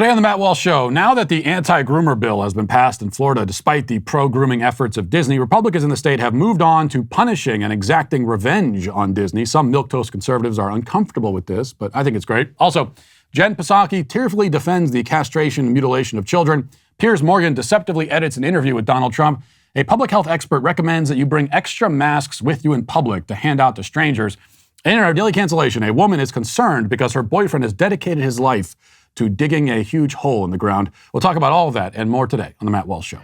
Today on the Matt Walsh Show, now that the anti-groomer bill has been passed in Florida, despite the pro-grooming efforts of Disney, Republicans in the state have moved on to punishing and exacting revenge on Disney. Some milquetoast conservatives are uncomfortable with this, but I think it's great. Also, Jen Psaki tearfully defends the castration and mutilation of children. Piers Morgan deceptively edits an interview with Donald Trump. A public health expert recommends that you bring extra masks with you in public to hand out to strangers. And in our daily cancellation, a woman is concerned because her boyfriend has dedicated his life to digging a huge hole in the ground. We'll talk about all of that and more today on The Matt Walsh Show.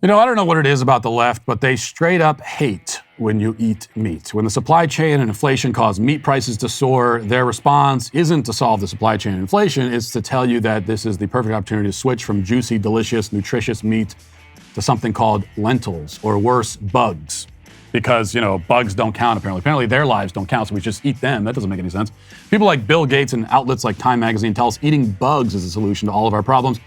You know, I don't know what it is about the left, but they straight up hate when you eat meat. When the supply chain and inflation cause meat prices to soar, their response isn't to solve the supply chain and inflation, it's to tell you that this is the perfect opportunity to switch from juicy, delicious, nutritious meat to something called lentils, or worse, bugs. Because, you know, bugs don't count, apparently. Apparently their lives don't count, so we just eat them. That doesn't make any sense. People like Bill Gates and outlets like Time Magazine tell us eating bugs is a solution to all of our problems.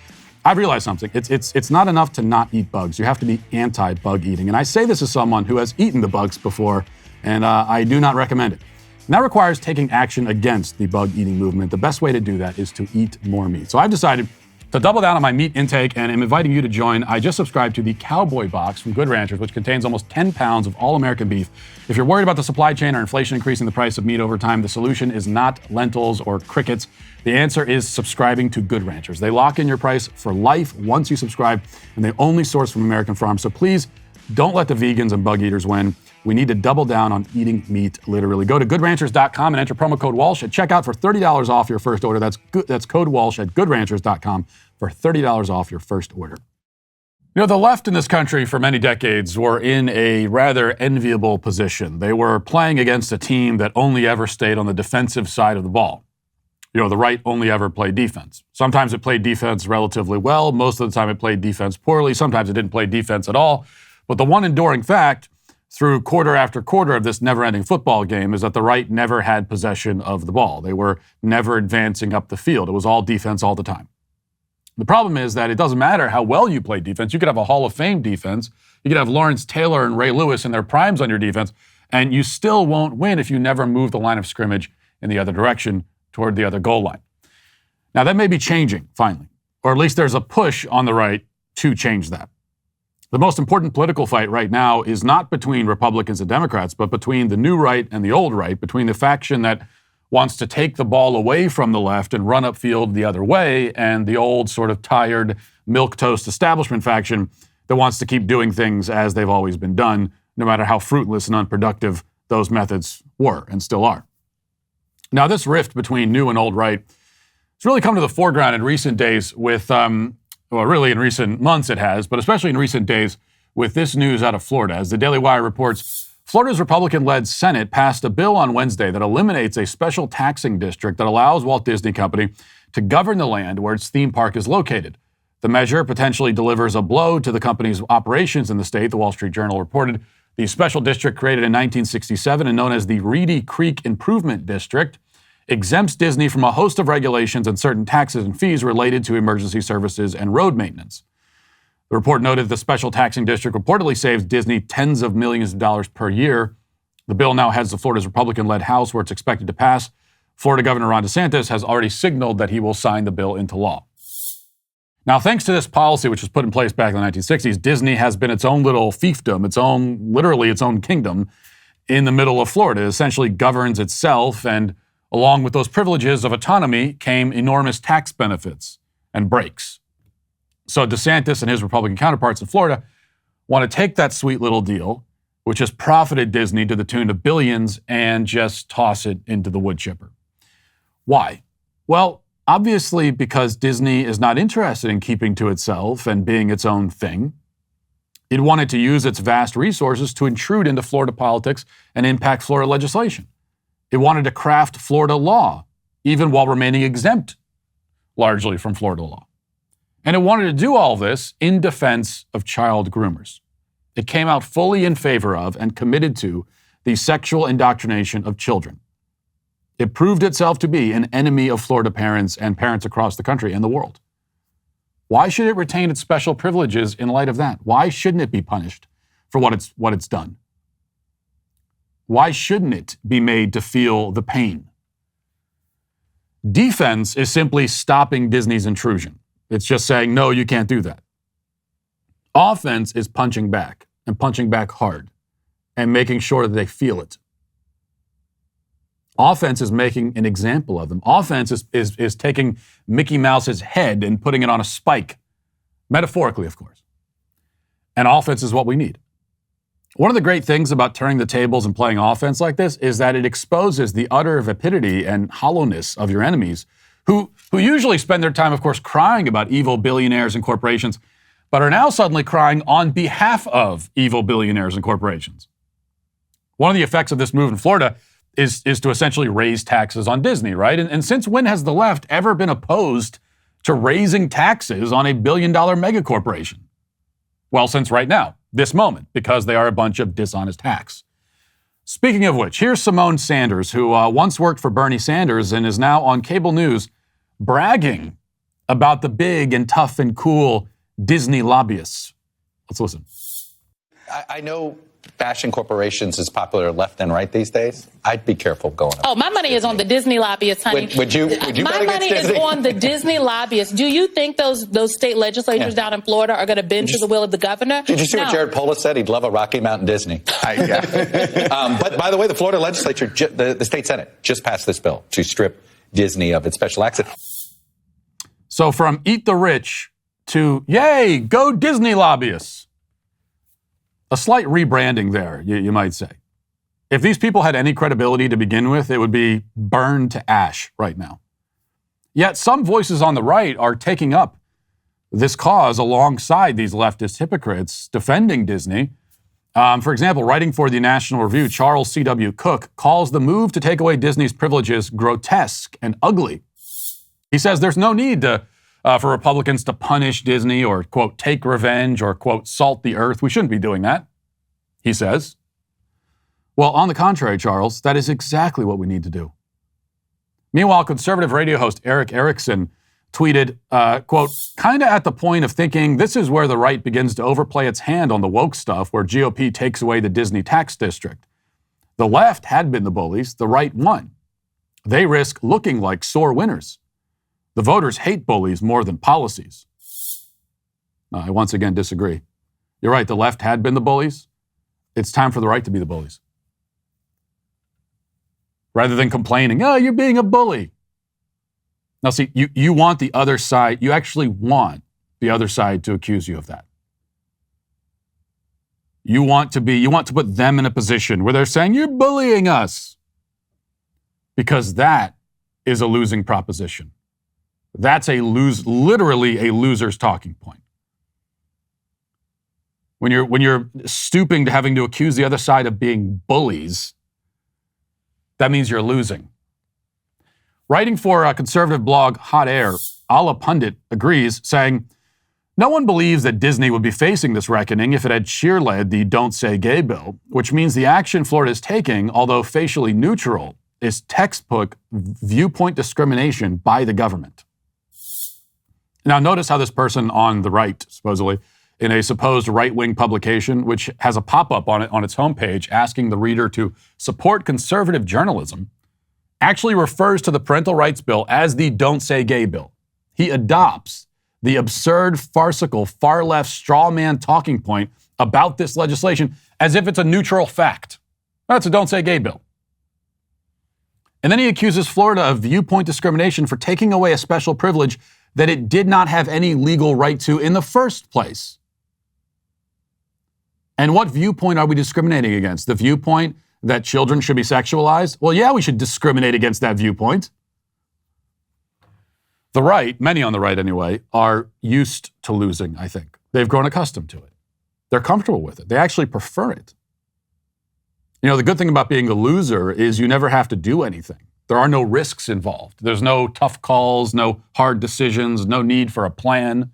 I've realized something. It's not enough to not eat bugs. You have to be anti-bug eating. And I say this as someone who has eaten the bugs before, and I do not recommend it. And that requires taking action against the bug eating movement. The best way to do that is to eat more meat. So I've decided to double down on my meat intake, and am inviting you to join. I just subscribed to the Cowboy Box from Good Ranchers, which contains almost 10 pounds of all-American beef. If you're worried about the supply chain or inflation increasing the price of meat over time, the solution is not lentils or crickets. The answer is subscribing to Good Ranchers. They lock in your price for life once you subscribe, and they only source from American farms. So please don't let the vegans and bug eaters win. We need to double down on eating meat, literally. Go to goodranchers.com and enter promo code Walsh at checkout for $30 off your first order. That's code Walsh at goodranchers.com for $30 off your first order. You know, the left in this country for many decades were in a rather enviable position. They were playing against a team that only ever stayed on the defensive side of the ball. You know, the right only ever played defense. Sometimes it played defense relatively well. Most of the time it played defense poorly. Sometimes it didn't play defense at all. But the one enduring fact through quarter after quarter of this never-ending football game is that the right never had possession of the ball. They were never advancing up the field. It was all defense all the time. The problem is that it doesn't matter how well you play defense. You could have a Hall of Fame defense. You could have Lawrence Taylor and Ray Lewis in their primes on your defense, and you still won't win if you never move the line of scrimmage in the other direction toward the other goal line. Now, that may be changing, finally, or at least there's a push on the right to change that. The most important political fight right now is not between Republicans and Democrats, but between the new right and the old right, between the faction that wants to take the ball away from the left and run upfield the other way, and the old sort of tired milquetoast establishment faction that wants to keep doing things as they've always been done, no matter how fruitless and unproductive those methods were and still are. Now, this rift between new and old right has really come to the foreground in recent days with, well, really in recent months it has, but especially in recent days with this news out of Florida. As the Daily Wire reports, Florida's Republican-led Senate passed a bill on Wednesday that eliminates a special taxing district that allows Walt Disney Company to govern the land where its theme park is located. The measure potentially delivers a blow to the company's operations in the state, the Wall Street Journal reported. The special district, created in 1967 and known as the Reedy Creek Improvement District, exempts Disney from a host of regulations and certain taxes and fees related to emergency services and road maintenance. The report noted the special taxing district reportedly saves Disney tens of millions of dollars per year. The bill now heads to Florida's Republican-led House, where it's expected to pass. Florida Governor Ron DeSantis has already signaled that he will sign the bill into law. Now, thanks to this policy, which was put in place back in the 1960s, Disney has been its own little fiefdom, literally its own kingdom in the middle of Florida. It essentially governs itself, and along with those privileges of autonomy came enormous tax benefits and breaks. So DeSantis and his Republican counterparts in Florida want to take that sweet little deal, which has profited Disney to the tune of billions, and just toss it into the wood chipper. Why? Well, obviously because Disney is not interested in keeping to itself and being its own thing. It wanted to use its vast resources to intrude into Florida politics and impact Florida legislation. It wanted to craft Florida law, even while remaining exempt largely from Florida law. And it wanted to do all this in defense of child groomers. It came out fully in favor of and committed to the sexual indoctrination of children. It proved itself to be an enemy of Florida parents and parents across the country and the world. Why should it retain its special privileges in light of that? Why shouldn't it be punished for what it's done. Why shouldn't it be made to feel the pain? Defense is simply stopping Disney's intrusion. It's just saying, no, you can't do that. Offense is punching back, and punching back hard, and making sure that they feel it. Offense is making an example of them. Offense is taking Mickey Mouse's head and putting it on a spike, metaphorically, of course. And offense is what we need. One of the great things about turning the tables and playing offense like this is that it exposes the utter vapidity and hollowness of your enemies, who usually spend their time, of course, crying about evil billionaires and corporations, but are now suddenly crying on behalf of evil billionaires and corporations. One of the effects of this move in Florida is to essentially raise taxes on Disney, right? And since when has the left ever been opposed to raising taxes on a billion-dollar megacorporation? Well, since right now, this moment, because they are a bunch of dishonest hacks. Speaking of which, here's Simone Sanders, who once worked for Bernie Sanders and is now on cable news bragging about the big and tough and cool Disney lobbyists. Let's listen. I know bashing corporations is popular left and right these days. I'd be careful going. Oh, my money is on the Disney lobbyists, honey. Would you my money is on the Disney lobbyists. Do you think those state legislators down in Florida are going to bend to the will of the governor? Did you see what Jared Polis said? He'd love a Rocky Mountain Disney. But by the way, the Florida legislature, the state Senate, just passed this bill to strip Disney of its special access. So from eat the rich to, yay, go Disney lobbyists. A slight rebranding there, you might say. If these people had any credibility to begin with, it would be burned to ash right now. Yet some voices on the right are taking up this cause alongside these leftist hypocrites defending Disney. For example, writing for the National Review, Charles C.W. Cook calls the move to take away Disney's privileges grotesque and ugly. He says there's no need for Republicans to punish Disney or, quote, take revenge or, quote, salt the earth. We shouldn't be doing that, he says. Well, on the contrary, Charles, that is exactly what we need to do. Meanwhile, conservative radio host Eric Erickson tweeted, quote, kind of at the point of thinking this is where the right begins to overplay its hand on the woke stuff where GOP takes away the Disney tax district. The left had been the bullies, the right won. They risk looking like sore winners. The voters hate bullies more than policies. I once again disagree. You're right, the left had been the bullies. It's time for the right to be the bullies. Rather than complaining, oh, you're being a bully. Now, see, you want the other side, you actually want the other side to accuse you of that. You want to put them in a position where they're saying, you're bullying us. Because that is a losing proposition. That's literally a loser's talking point. When you're stooping to having to accuse the other side of being bullies, that means you're losing. Writing for a conservative blog, Hot Air, Ala Pundit agrees, saying, no one believes that Disney would be facing this reckoning if it had cheerled the Don't Say Gay bill, which means the action Florida is taking, although facially neutral, is textbook viewpoint discrimination by the government. Now, notice how this person on the right, supposedly, in a supposed right-wing publication, which has a pop-up on its homepage asking the reader to support conservative journalism, actually refers to the parental rights bill as the Don't Say Gay bill. He adopts the absurd, farcical, far-left straw man talking point about this legislation as if it's a neutral fact. That's a Don't Say Gay bill. And then he accuses Florida of viewpoint discrimination for taking away a special privilege that it did not have any legal right to in the first place. And what viewpoint are we discriminating against? The viewpoint that children should be sexualized? Well, yeah, we should discriminate against that viewpoint. The right, many on the right anyway, are used to losing, I think. They've grown accustomed to it. They're comfortable with it. They actually prefer it. You know, the good thing about being a loser is you never have to do anything. There are no risks involved. There's no tough calls, no hard decisions, no need for a plan.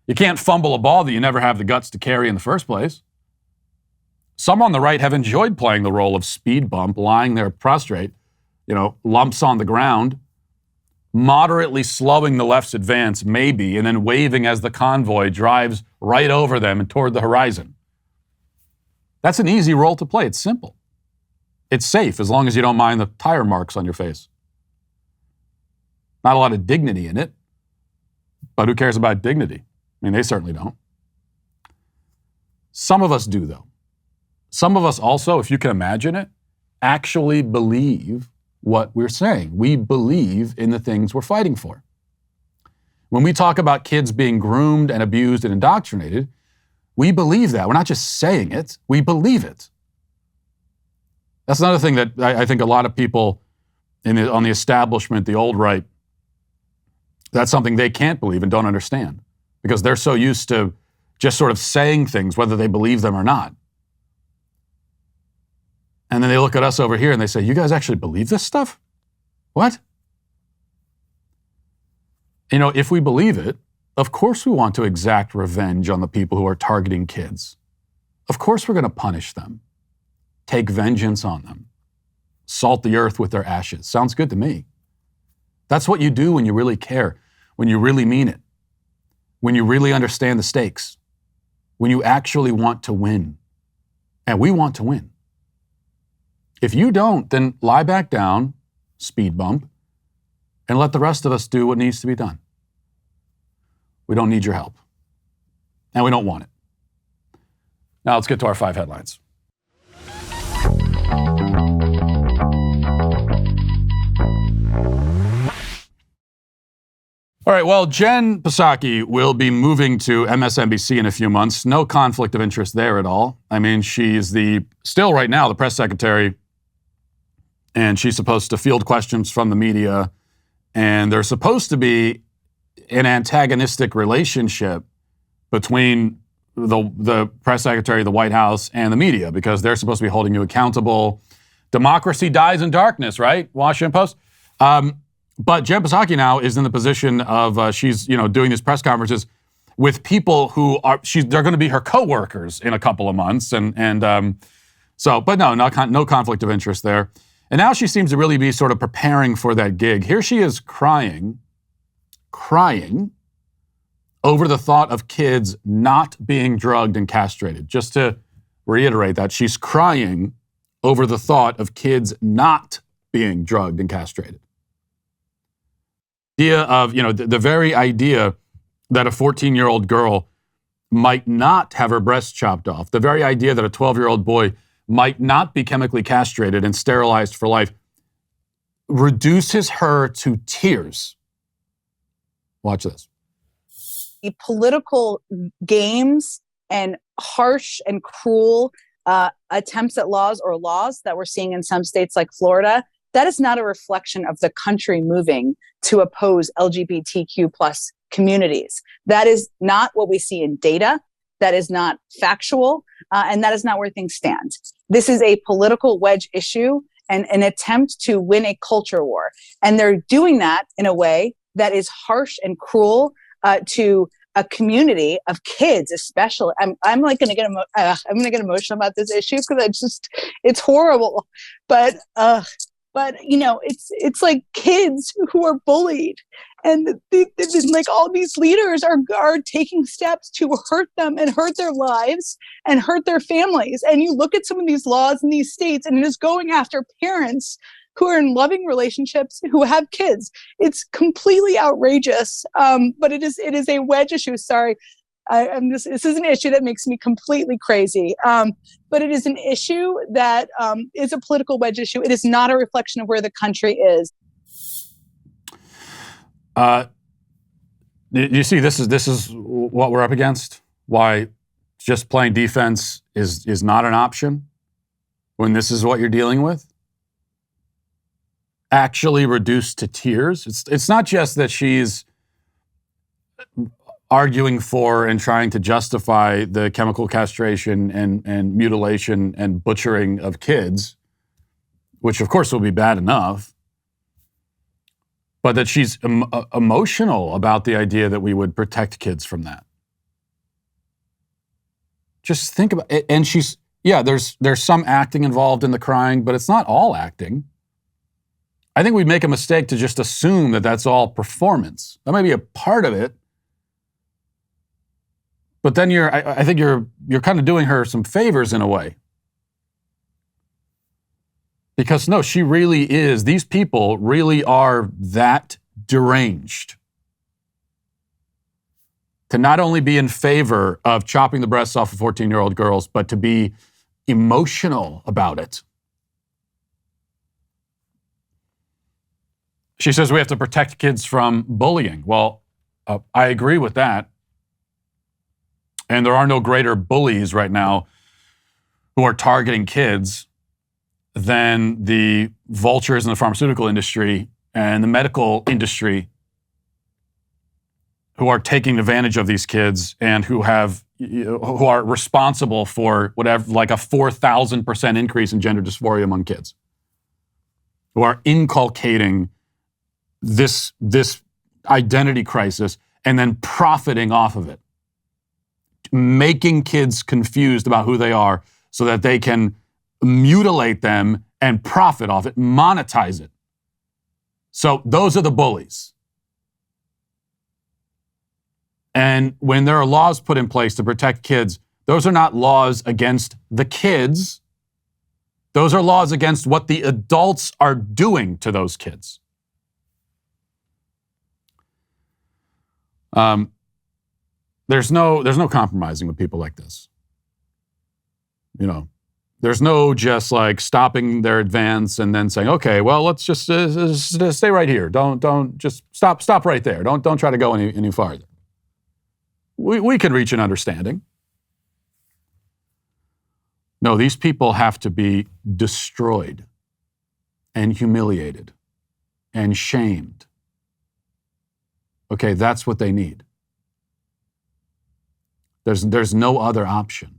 You can't fumble a ball that you never have the guts to carry in the first place. Some on the right have enjoyed playing the role of speed bump, lying there prostrate, lumps on the ground, moderately slowing the left's advance, maybe, and then waving as the convoy drives right over them and toward the horizon. That's an easy role to play. It's simple. It's safe as long as you don't mind the tire marks on your face. Not a lot of dignity in it, but who cares about dignity? I mean, they certainly don't. Some of us do, though. Some of us also, if you can imagine it, actually believe what we're saying. We believe in the things we're fighting for. When we talk about kids being groomed and abused and indoctrinated, we believe that. We're not just saying it, we believe it. That's another thing that I think a lot of people on the establishment, the old right, that's something they can't believe and don't understand because they're so used to just sort of saying things, whether they believe them or not. And then they look at us over here and they say, you guys actually believe this stuff? What? You know, if we believe it, of course we want to exact revenge on the people who are targeting kids. Of course we're going to punish them, take vengeance on them, salt the earth with their ashes. Sounds good to me. That's what you do when you really care, when you really mean it, when you really understand the stakes, when you actually want to win. And we want to win. If you don't, then lie back down, speed bump, and let the rest of us do what needs to be done. We don't need your help. And we don't want it. Now let's get to our 5 headlines. All right, well, Jen Psaki will be moving to MSNBC in a few months. No conflict of interest there at all. I mean, she's still right now the press secretary, and she's supposed to field questions from the media, and there's supposed to be an antagonistic relationship between the press secretary, the White House, and the media because they're supposed to be holding you accountable. Democracy dies in darkness, right? Washington Post. But Jen Psaki now is in the position of she's doing these press conferences with people who they're going to be her coworkers in a couple of months, but no conflict of interest there. And now she seems to really be sort of preparing for that gig. Here she is crying over the thought of kids not being drugged and castrated. Just to reiterate that, she's crying over the thought of kids not being drugged and castrated. The very idea that a 14-year-old girl might not have her breasts chopped off, the very idea that a 12-year-old boy might not be chemically castrated and sterilized for life, reduces her to tears. Watch this. The political games and harsh and cruel attempts at laws that we're seeing in some states like Florida, that is not a reflection of the country moving to oppose LGBTQ plus communities. That is not what we see in data. That is not factual. And that is not where things stand. This is a political wedge issue and an attempt to win a culture war. And they're doing that in a way that is harsh and cruel to a community of kids, especially. I'm going to get emotional about this issue because it's horrible. But it's like kids who are bullied, and like all these leaders are taking steps to hurt them and hurt their lives and hurt their families. And you look at some of these laws in these states, and it is going after parents who are in loving relationships who have kids. It's completely outrageous. But it is a wedge issue. Sorry. This is an issue that makes me completely crazy. But it is an issue that is a political wedge issue. It is not a reflection of where the country is. You see, this is what we're up against. Why just playing defense is not an option when this is what you're dealing with. Actually reduced to tears. It's not just that she's arguing for and trying to justify the chemical castration and mutilation and butchering of kids, which of course will be bad enough, but that she's emotional about the idea that we would protect kids from that. Just think about it. And there's some acting involved in the crying, but it's not all acting. I think we make a mistake to just assume that that's all performance. That might be a part of it. But then I think you're kind of doing her some favors in a way Because no, she really is. These people really are that deranged to not only be in favor of chopping the breasts off of 14-year-old girls, but to be emotional about it. She says we have to protect kids from bullying. Well, I agree with that. And there are no greater bullies right now who are targeting kids than the vultures in the pharmaceutical industry and the medical industry who are taking advantage of these kids and who are responsible for whatever, like a 4,000% increase in gender dysphoria among kids, who are inculcating this identity crisis and then profiting off of it, making kids confused about who they are so that they can mutilate them and profit off it, monetize it. So those are the bullies. And when there are laws put in place to protect kids, those are not laws against the kids. Those are laws against what the adults are doing to those kids. There's no compromising with people like this. You know, there's no just like stopping their advance and then saying, okay, well, let's just stay right here. Don't just stop right there. Don't try to go any farther. We can reach an understanding. No, these people have to be destroyed and humiliated and shamed. Okay, that's what they need. There's no other option.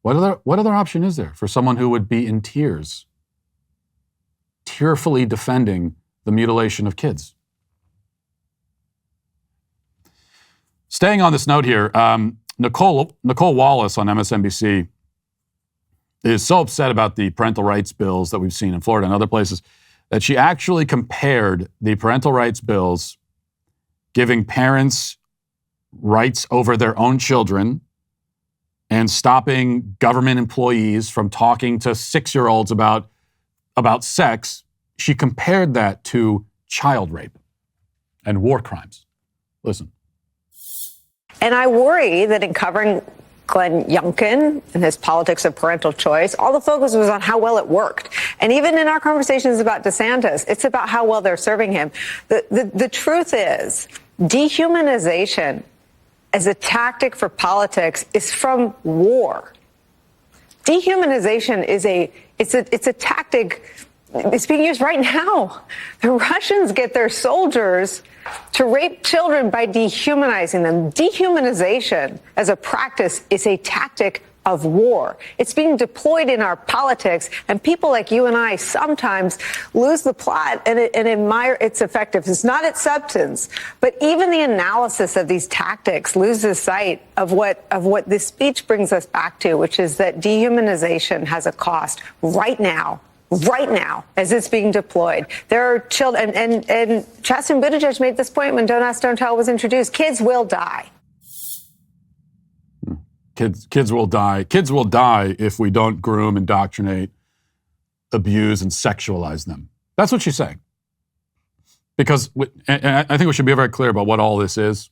What other option is there for someone who would be in tears, tearfully defending the mutilation of kids? Staying on this note here, Nicole Wallace on MSNBC is so upset about the parental rights bills that we've seen in Florida and other places that she actually compared the parental rights bills giving parents rights over their own children and stopping government employees from talking to 6-year-olds about sex. She compared that to child rape and war crimes. Listen. And I worry that in covering Glenn Youngkin and his politics of parental choice, all the focus was on how well it worked. And even in our conversations about DeSantis, it's about how well they're serving him. The truth is, dehumanization as a tactic for politics is from war. Dehumanization is a tactic. It's being used right now. The Russians get their soldiers to rape children by dehumanizing them. Dehumanization as a practice is a tactic of war. It's being deployed in our politics, and people like you and I sometimes lose the plot and admire its effectiveness, not its substance, but even the analysis of these tactics loses sight of what this speech brings us back to, which is that dehumanization has a cost right now, as it's being deployed. There are children, and Chasten Buttigieg made this point when Don't Ask, Don't Tell was introduced. Kids will die. Kids will die. Kids will die if we don't groom, indoctrinate, abuse, and sexualize them. That's what she's saying. Because, and I think we should be very clear about what all this is.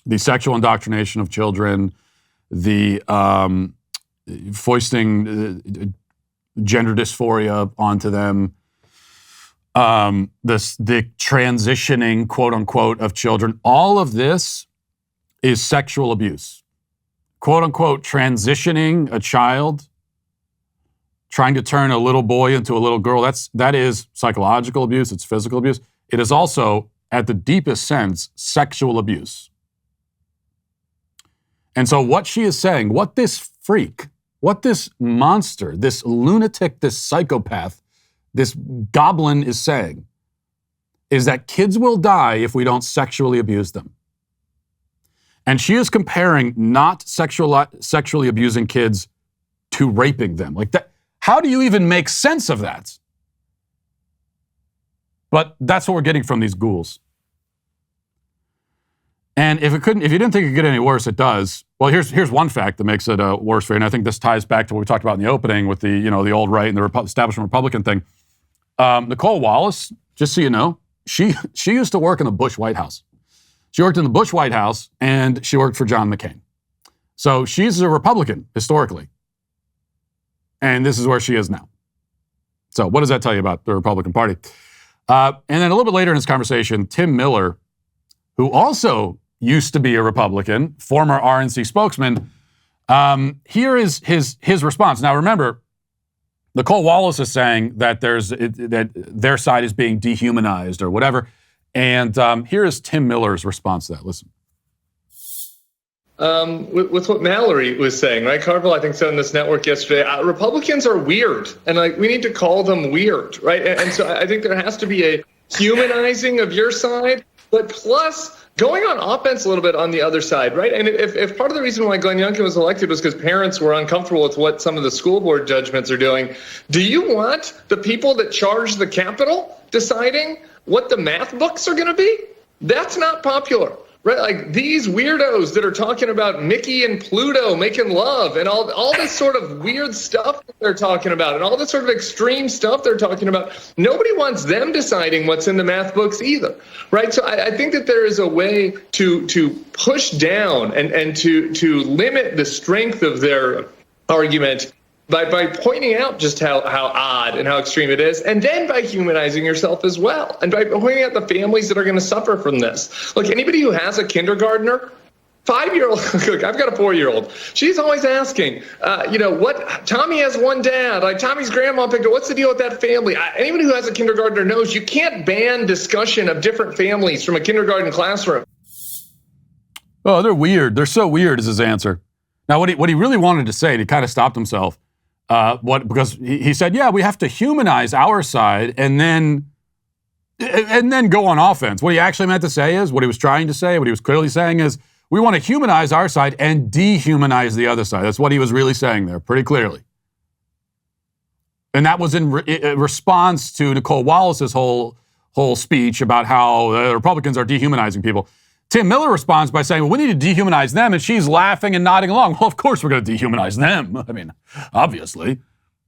The sexual indoctrination of children, the foisting gender dysphoria onto them, the transitioning, quote unquote, of children. All of this is sexual abuse. Quote unquote, transitioning a child, trying to turn a little boy into a little girl. That is psychological abuse. It's physical abuse. It is also, at the deepest sense, sexual abuse. And so what she is saying, what this freak, what this monster, this lunatic, this psychopath, this goblin is saying is that kids will die if we don't sexually abuse them. And she is comparing not sexually abusing kids to raping them. Like that, how do you even make sense of that? But that's what we're getting from these ghouls. And if you didn't think it could get any worse, it does. Well, here's one fact that makes it worse for you, and I think this ties back to what we talked about in the opening with the old right and the establishment Republican thing. Nicole Wallace, just so you know, she used to work in the Bush White House. She worked in the Bush White House, and she worked for John McCain. So she's a Republican historically, and this is where she is now. So what does that tell you about the Republican Party? And then a little bit later in this conversation, Tim Miller, who also used to be a Republican, former RNC spokesman, here is his response. Now, remember, Nicole Wallace is saying that that their side is being dehumanized or whatever. And here is Tim Miller's response to that. Listen. With what Mallory was saying, right? Carville, I think, said on this network yesterday, Republicans are weird, and we need to call them weird, right? And so I think there has to be a humanizing of your side, but plus going on offense a little bit on the other side, right? And if part of the reason why Glenn Youngkin was elected was because parents were uncomfortable with what some of the school board judgments are doing, do you want the people that charge the Capitol deciding what the math books are going to be? That's not popular. Right, like these weirdos that are talking about Mickey and Pluto making love and all this sort of weird stuff that they're talking about and all this sort of extreme stuff they're talking about. Nobody wants them deciding what's in the math books either, right? So I think that there is a way to push down and to limit the strength of their argument by pointing out just how odd and how extreme it is, and then by humanizing yourself as well, and by pointing out the families that are going to suffer from this. Look, anybody who has a kindergartner, 5-year-old, look, I've got a 4-year-old. She's always asking, what Tommy has one dad, like Tommy's grandma picked up, what's the deal with that family? Anybody who has a kindergartner knows you can't ban discussion of different families from a kindergarten classroom. Oh, they're weird. They're so weird is his answer. Now, what he really wanted to say, and he kind of stopped himself, because he said, yeah, we have to humanize our side and then go on offense. What he actually meant to say is, what he was trying to say, what he was clearly saying is, we want to humanize our side and dehumanize the other side. That's what he was really saying there, pretty clearly. And that was in response to Nicole Wallace's whole speech about how the Republicans are dehumanizing people. Tim Miller responds by saying, well, we need to dehumanize them, and she's laughing and nodding along. Well, of course we're going to dehumanize them. I mean, obviously.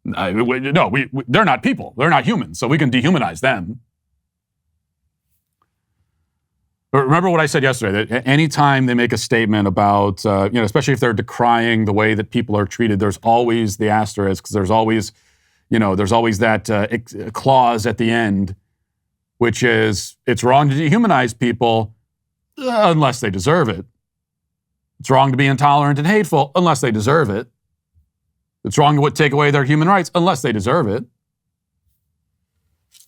They're not people. They're not humans, so we can dehumanize them. But remember what I said yesterday, that anytime they make a statement about, especially if they're decrying the way that people are treated, there's always the asterisk, because there's always that clause at the end, which is, it's wrong to dehumanize people unless they deserve it. It's wrong to be intolerant and hateful unless they deserve it. It's wrong to take away their human rights unless they deserve it.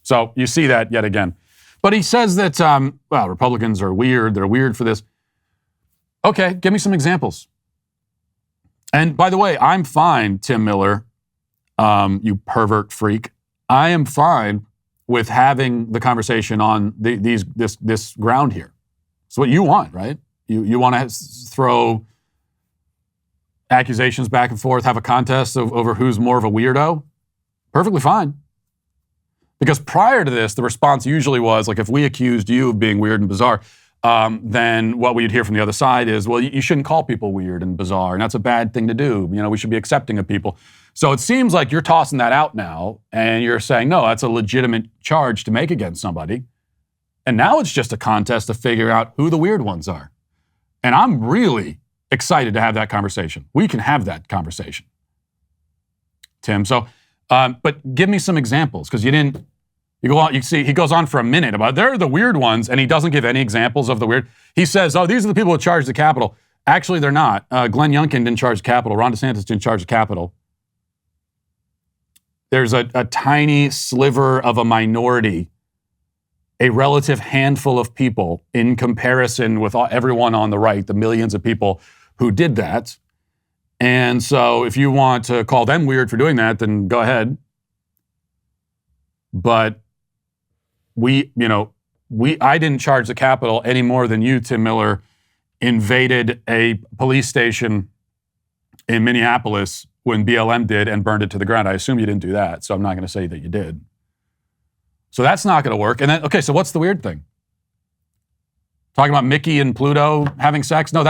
So you see that yet again. But he says that, Republicans are weird. They're weird for this. Okay, give me some examples. And by the way, I'm fine, Tim Miller, you pervert freak. I am fine with having the conversation on this ground here. It's what you want, right? You want to throw accusations back and forth, have a contest over who's more of a weirdo? Perfectly fine. Because prior to this, the response usually was, like, if we accused you of being weird and bizarre, then what we'd hear from the other side is, well, you shouldn't call people weird and bizarre, and that's a bad thing to do. We should be accepting of people. So it seems like you're tossing that out now, and you're saying, no, that's a legitimate charge to make against somebody. And now it's just a contest to figure out who the weird ones are. And I'm really excited to have that conversation. We can have that conversation, Tim. So, but give me some examples, because he goes on for a minute about they're the weird ones, and he doesn't give any examples of the weird. He says, oh, these are the people who charge the Capitol. Actually, they're not. Glenn Youngkin didn't charge the Capitol. Ron DeSantis didn't charge the Capitol. There's a tiny sliver of a minority, a relative handful of people in comparison with everyone on the right, the millions of people who did that. And so if you want to call them weird for doing that, then go ahead. But I didn't charge the Capitol any more than you, Tim Miller, invaded a police station in Minneapolis when BLM did and burned it to the ground. I assume you didn't do that, so I'm not going to say that you did. So that's not going to work. And then, okay, so what's the weird thing? Talking about Mickey and Pluto having sex? No,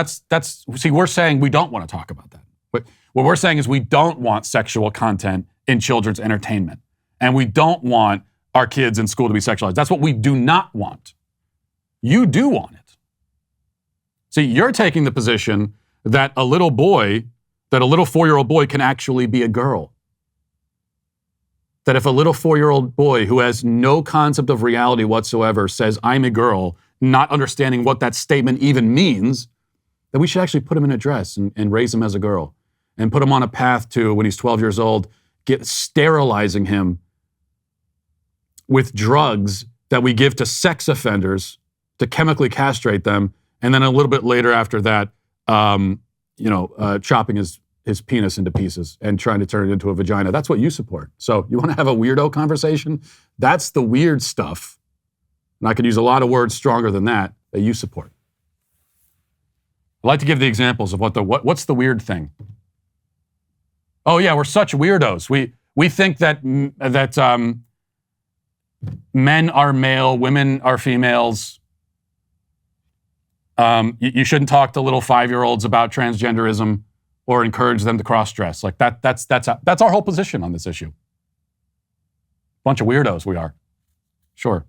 see, we're saying we don't want to talk about that. But what we're saying is we don't want sexual content in children's entertainment. And we don't want our kids in school to be sexualized. That's what we do not want. You do want it. See, you're taking the position that a little 4-year-old boy can actually be a girl. That if a little 4-year-old boy who has no concept of reality whatsoever says, I'm a girl, not understanding what that statement even means, that we should actually put him in a dress and raise him as a girl and put him on a path to, when he's 12 years old, sterilizing him with drugs that we give to sex offenders to chemically castrate them, and then a little bit later after that, chopping his penis into pieces and trying to turn it into a vagina. That's what you support. So you want to have a weirdo conversation? That's the weird stuff. And I could use a lot of words stronger than that you support. I'd like to give the examples of what's the weird thing. Oh yeah, we're such weirdos. We think that men are male, women are females. You shouldn't talk to little 5-year-olds about transgenderism or encourage them to cross-dress. Like that's our whole position on this issue. Bunch of weirdos we are. Sure.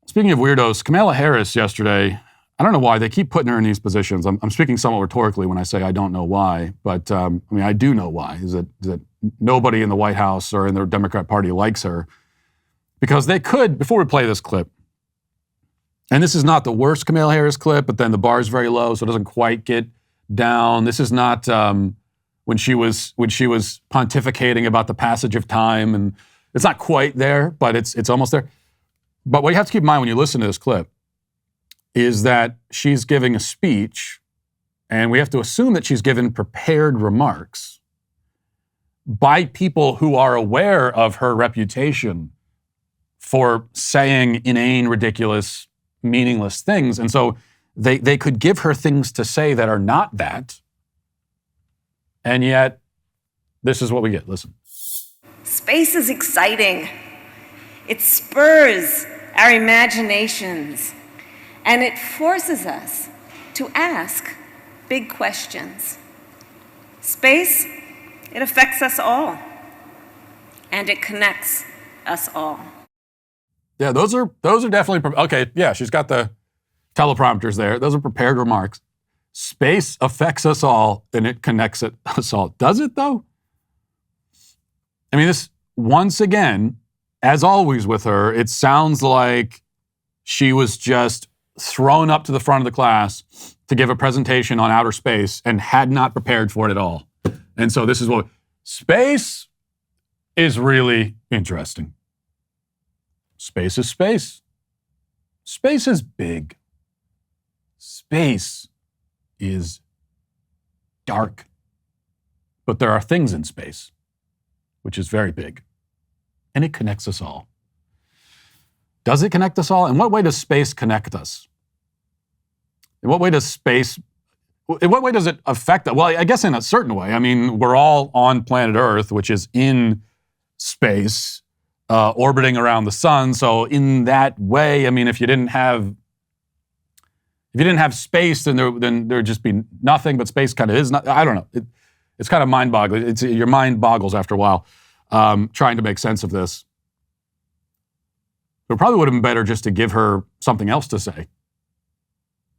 Speaking of weirdos, Kamala Harris yesterday, I don't know why they keep putting her in these positions. I'm speaking somewhat rhetorically when I say I don't know why, but I do know why. Is that nobody in the White House or in the Democrat Party likes her because they could, before we play this clip, and this is not the worst Kamala Harris clip, but then the bar is very low, so it doesn't quite get down. This is not when she was pontificating about the passage of time, and it's not quite there, but it's almost there. But what you have to keep in mind when you listen to this clip is that she's giving a speech, and we have to assume that she's given prepared remarks by people who are aware of her reputation for saying inane, ridiculous, meaningless things. And so they could give her things to say that are not that. And yet, this is what we get. Listen. Space is exciting. It spurs our imaginations, and it forces us to ask big questions. Space, it affects us all, and it connects us all. Yeah, those are definitely, okay, yeah, she's got the teleprompters there. Those are prepared remarks. Space affects us all, and it connects us all. Does it, though? I mean, this, once again, as always with her, it sounds like she was just thrown up to the front of the class to give a presentation on outer space and had not prepared for it at all. And so this is what, space is really interesting. Space is space. Space is big. Space is dark. But there are things in space, which is very big. And it connects us all. Does it connect us all? In what way does space connect us? In what way does it affect us? Well, I guess in a certain way. I mean, we're all on planet Earth, which is in space, orbiting around the sun. So in that way, I mean, if you didn't have space, then there'd just be nothing. But space kind of is not. I don't know. It's kind of mind-boggling. Your mind boggles after a while, trying to make sense of this. It probably would have been better just to give her something else to say.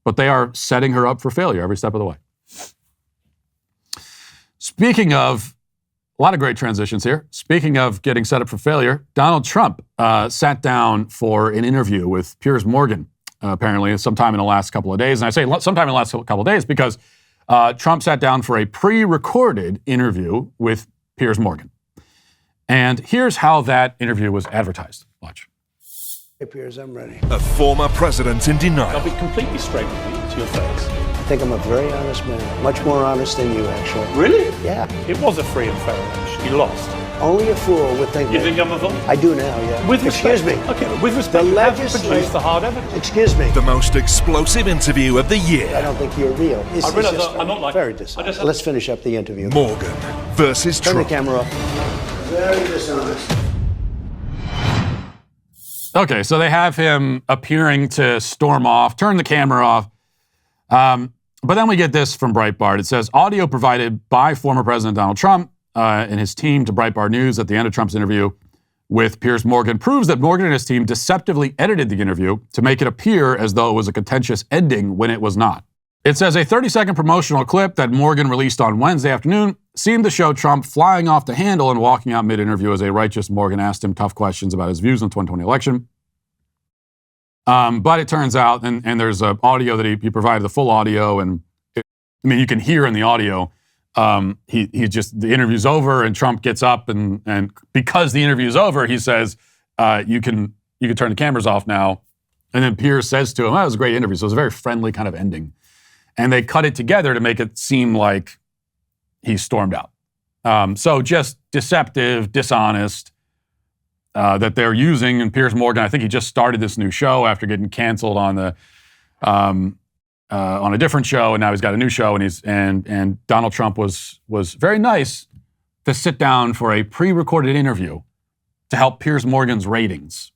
But they are setting her up for failure every step of the way. Speaking of, a lot of great transitions here. Speaking of getting set up for failure, Donald Trump sat down for an interview with Piers Morgan, apparently sometime in the last couple of days. And I say sometime in the last couple of days because Trump sat down for a pre-recorded interview with Piers Morgan. And here's how that interview was advertised. Watch. Hey, Piers, I'm ready. A former president in denial. I'll be completely straight with you to your face. I think I'm a very honest man. Much more honest than you, actually. Really? Yeah. It was a free and fair election. You lost. Only a fool would think You that. think I'm a fool? I do now, yeah. With respect. Excuse me. Okay, but with respect, you have to produce the hard evidence. Excuse me. The most explosive interview of the year. I don't think you're real. I realize I'm not like... Very dishonest. Let's finish up the interview. Morgan versus Turn Trump. the camera off. Very dishonest. Okay, so they have him appearing to storm off, turn the camera off. But then we get this from Breitbart. It says, audio provided by former President Donald Trump and his team to Breitbart News at the end of Trump's interview with Piers Morgan proves that Morgan and his team deceptively edited the interview to make it appear as though it was a contentious ending when it was not. It says a 30-second promotional clip that Morgan released on Wednesday afternoon seemed to show Trump flying off the handle and walking out mid-interview as a righteous Morgan asked him tough questions about his views on the 2020 election. But it turns out, and there's audio that he provided, the full audio, and you can hear in the audio, he just, the interview's over and Trump gets up and because the interview's over, he says, you can turn the cameras off now. And then Piers says to him, that was a great interview. So it was a very friendly kind of ending. And they cut it together to make it seem like he stormed out. So just deceptive, dishonest, that they're using. And Piers Morgan, I think he just started this new show after getting canceled on a different show, and now he's got a new show. And Donald Trump was very nice to sit down for a pre-recorded interview to help Piers Morgan's ratings.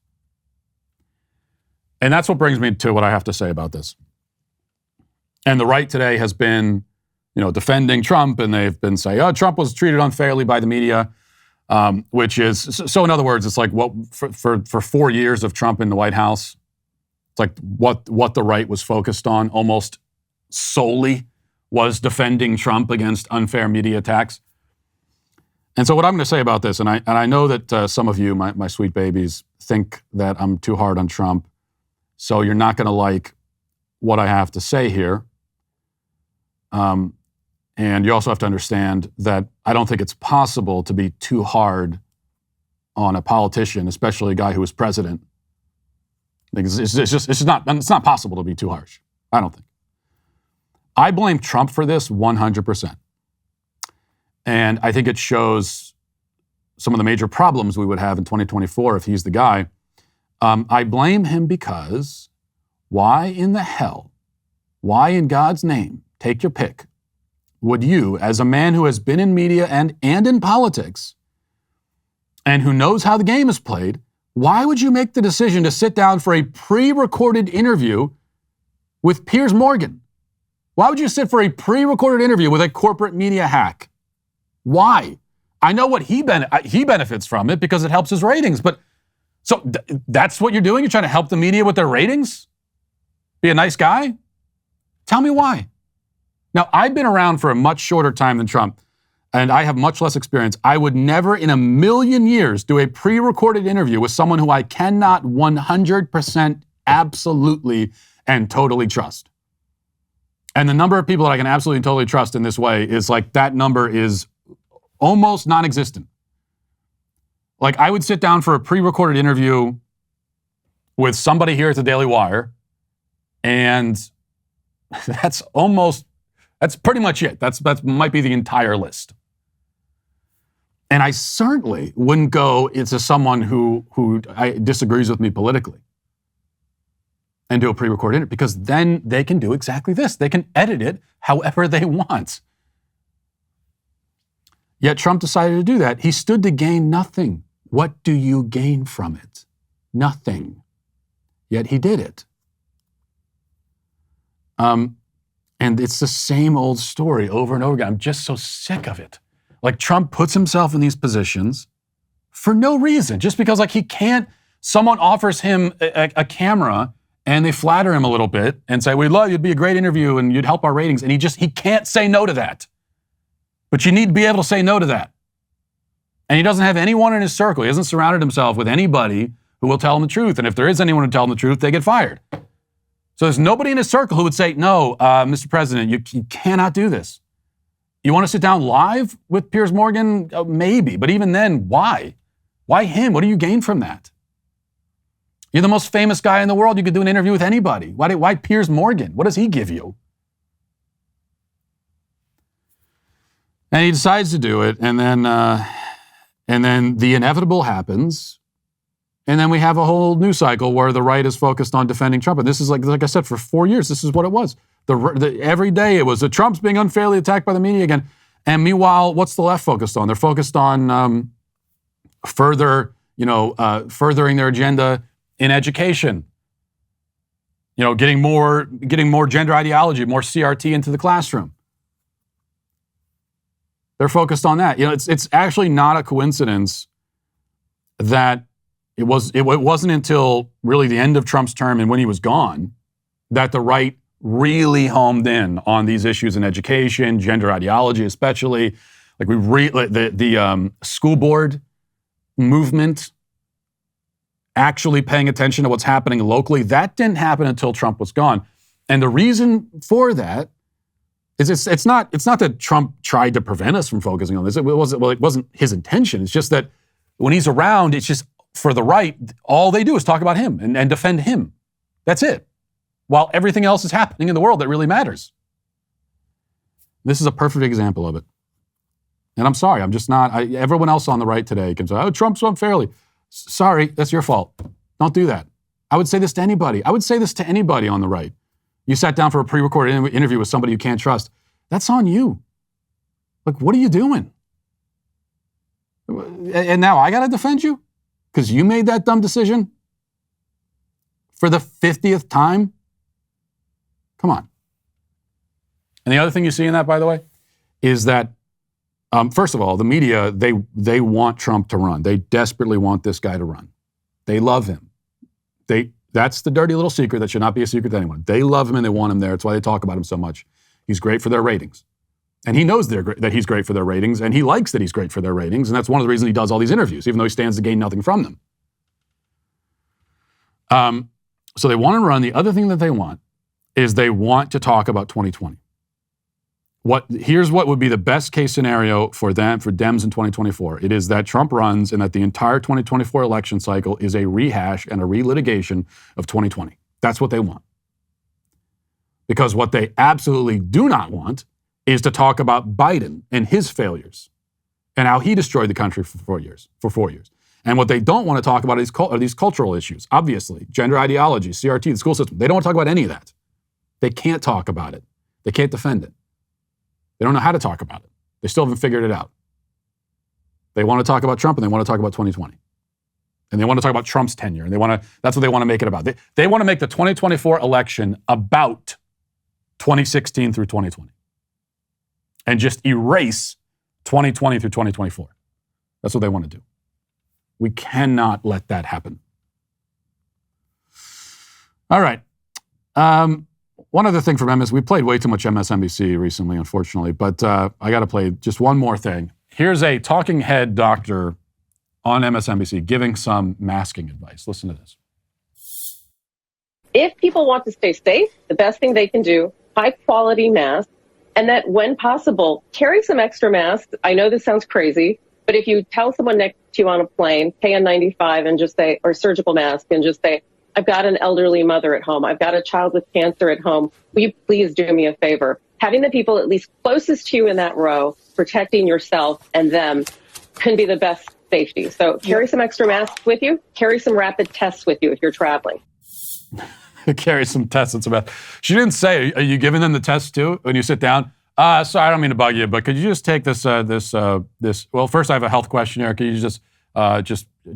And that's what brings me to what I have to say about this. And the right today has been, defending Trump, and they've been saying, oh, Trump was treated unfairly by the media. Which is, so in other words, it's like what for 4 years of Trump in the White House, it's like what the right was focused on almost solely was defending Trump against unfair media attacks. And so what I'm going to say about this, and I know that some of you, my sweet babies, think that I'm too hard on Trump, so you're not going to like what I have to say here. And you also have to understand that I don't think it's possible to be too hard on a politician, especially a guy who was president. It's not possible to be too harsh. I don't think. I blame Trump for this 100%. And I think it shows some of the major problems we would have in 2024 if he's the guy. I blame him because why in the hell, why in God's name, take your pick, would you, as a man who has been in media and in politics, and who knows how the game is played, why would you make the decision to sit down for a pre-recorded interview with Piers Morgan? Why would you sit for a pre-recorded interview with a corporate media hack? Why? I know what he benefits from it because it helps his ratings, but so that's what you're doing? You're trying to help the media with their ratings? Be a nice guy? Tell me why. Now, I've been around for a much shorter time than Trump, and I have much less experience. I would never in a million years do a pre-recorded interview with someone who I cannot 100% absolutely and totally trust. And the number of people that I can absolutely and totally trust in this way is like that number is almost non-existent. Like I would sit down for a pre-recorded interview with somebody here at the Daily Wire, and that's pretty much it. That might be the entire list. And I certainly wouldn't go into someone who disagrees with me politically and do a pre-recorded interview, because then they can do exactly this. They can edit it however they want. Yet Trump decided to do that. He stood to gain nothing. What do you gain from it? Nothing. Yet he did it. And it's the same old story over and over again. I'm just so sick of it. Like Trump puts himself in these positions for no reason, just because like he can't, someone offers him a camera and they flatter him a little bit and say, we'd love you, it'd be a great interview and you'd help our ratings. And he can't say no to that. But you need to be able to say no to that. And he doesn't have anyone in his circle. He hasn't surrounded himself with anybody who will tell him the truth. And if there is anyone to tell him the truth, they get fired. So there's nobody in his circle who would say, no, Mr. President, you cannot do this. You want to sit down live with Piers Morgan? Maybe. But even then, why? Why him? What do you gain from that? You're the most famous guy in the world. You could do an interview with anybody. Why Piers Morgan? What does he give you? And he decides to do it, and then the inevitable happens. And then we have a whole news cycle where the right is focused on defending Trump. And this is like I said, for 4 years, this is what it was. Every day it was Trump's being unfairly attacked by the media again. And meanwhile, what's the left focused on? They're furthering their agenda in education. Getting more gender ideology, more CRT into the classroom. They're focused on that. It's actually not a coincidence that it wasn't until really the end of Trump's term and when he was gone that the right really homed in on these issues in education, gender ideology, especially. Like the school board movement actually paying attention to what's happening locally. That didn't happen until Trump was gone. And the reason for that is it's not that Trump tried to prevent us from focusing on this. It wasn't his intention. It's just that when he's around, it's just for the right, all they do is talk about him and defend him. That's it. While everything else is happening in the world that really matters. This is a perfect example of it. And I'm sorry, I'm just not. Everyone else on the right today can say, oh, Trump's unfairly. Sorry, that's your fault. Don't do that. I would say this to anybody. I would say this to anybody on the right. You sat down for a pre-recorded interview with somebody you can't trust. That's on you. Like, what are you doing? And now I got to defend you? Because you made that dumb decision? For the 50th time? Come on. And the other thing you see in that, by the way, is that first of all, the media, they want Trump to run. They desperately want this guy to run. They love him. That's the dirty little secret that should not be a secret to anyone. They love him and they want him there. That's why they talk about him so much. He's great for their ratings. And he knows that he's great for their ratings, and he likes that he's great for their ratings, and that's one of the reasons he does all these interviews, even though he stands to gain nothing from them. So they want him to run. The other thing that they want is they want to talk about 2020. Here's what would be the best case scenario for Dems in 2024. It is that Trump runs and that the entire 2024 election cycle is a rehash and a relitigation of 2020. That's what they want. Because what they absolutely do not want is to talk about Biden and his failures and how he destroyed the country for 4 years. And what they don't want to talk about are these cultural issues. Obviously, gender ideology, CRT, the school system. They don't want to talk about any of that. They can't talk about it. They can't defend it. They don't know how to talk about it. They still haven't figured it out. They want to talk about Trump and they want to talk about 2020. And they want to talk about Trump's tenure. And that's what they want to make it about. They want to make the 2024 election about 2016 through 2020. And just erase 2020 through 2024. That's what they want to do. We cannot let that happen. All right. One other thing from we played way too much MSNBC recently, unfortunately, but I got to play just one more thing. Here's a talking head doctor on MSNBC giving some masking advice. Listen to this. If people want to stay safe, the best thing they can do, high quality masks, and that when possible, carry some extra masks. I know this sounds crazy, but if you tell someone next to you on a plane, KN95 and just say, or surgical mask and just say, I've got an elderly mother at home. I've got a child with cancer at home. Will you please do me a favor? Having the people at least closest to you in that row, protecting yourself and them can be the best safety. So carry some extra masks with you. Carry some rapid tests with you if you're traveling. Carry some tests and some masks. She didn't say, are you giving them the test too when you sit down? Sorry, I don't mean to bug you, but could you just take this, well, first I have a health questionnaire. Could you just